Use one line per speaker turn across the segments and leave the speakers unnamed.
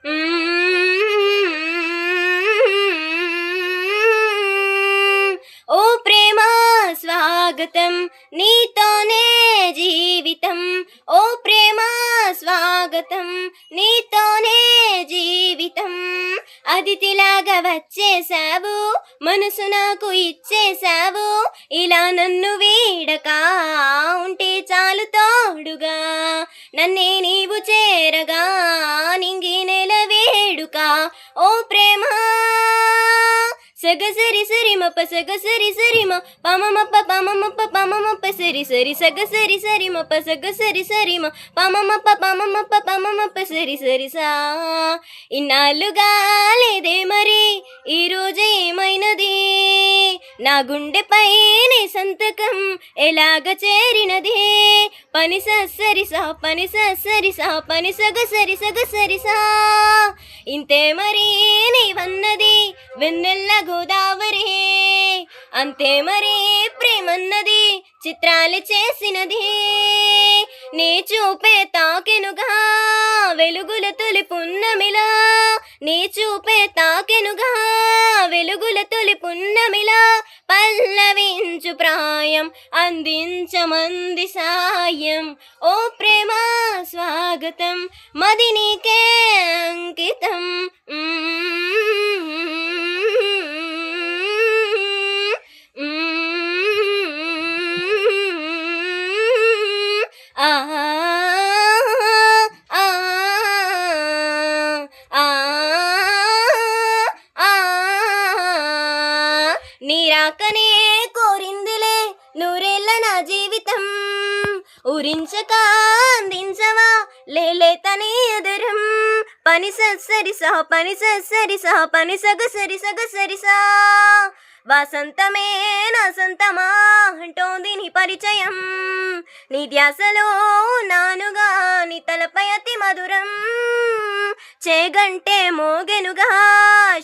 ఓ ప్రేమ స్వాగతం నీతోనే జీవితం. ఓ ప్రేమ స్వాగతం నీతోనే జీవితం. అతిథిలాగా వచ్చేసావు, మనసు నాకు ఇచ్చేసావు. ఇలా నన్ను వీడక ఉంటే చాలు తోడుగా, నన్నే నీవు చేరగా నింగి నెల వేడుక. ఓ ప్రేమ సగసరి సరి మప సగసరి సరి మ పమమప పమమప పమమప సరి సరి సగసరి సరి మప సగసరి సరి మ పమమప పమమప పమమప సరి సరి సా. ఇన్నాళ్ళుగా లేదే మరి ఈ రోజు ఏమైనది, నా గుండెపై నీ సంతకం ఎలాగ చేరినది. పని సరి సా పని సరి సా పని సగసరి సగసరి సా. ఇంతే మరి నీవన్నది వెన్నెల్ల గోదావరి, అంతే మరి ప్రేమన్నది చిత్రాలు చేసినది. నీ చూపే తాకెనుగా వెలుగుల తొలి పున్నమిలా, నీ చూపే తాకెనుగా వెలుగుల తొలి పున్నమిలా. పల్లవించు ప్రాయం అందించమంది సాయం. ఓ ప్రేమ స్వాగతం మది నీకే అంకితం. నీరాకనే కోరిందిలే నూరేళ్ళ నా జీవితం. ఊరించక అందించవా లేలేతనే ఎదురం. పని సరి సా పని సరి సా పని సగసరి సగసరి సా. వాసంతమే నా సంతమా అంటోంది నీ పరిచయం. నీ ధ్యాసలో నానుగా నీ తలపై అతి మధురం. చేగంటే మోగెనుగా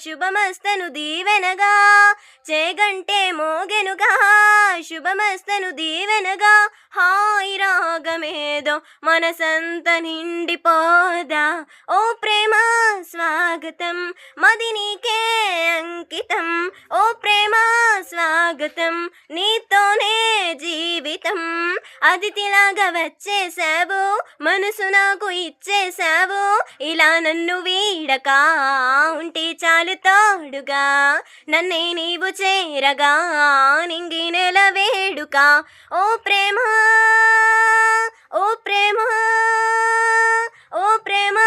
శుభమస్తను దీవెనగా, చేగంటే మోగెనుగా శుభమస్తను దీవెనగా. హాయి రాగమేదో మనసంత నిండిపోదా. ఓ ప్రేమ స్వాగతం మది నీకే అంకితం. ఓ ప్రేమ స్వాగతం నీతోనే జీవితం. అతిథిలాగా వచ్చేసావు, మనసు నాకు ఇచ్చేసావు. ఇలా నన్ను వీడక ఉంటే చాలు తోడుగా, నన్నే నీవు చేరగా నింగి నెల వేడుక. ఓ ప్రేమ ఓ ప్రేమ ఓ ప్రేమ.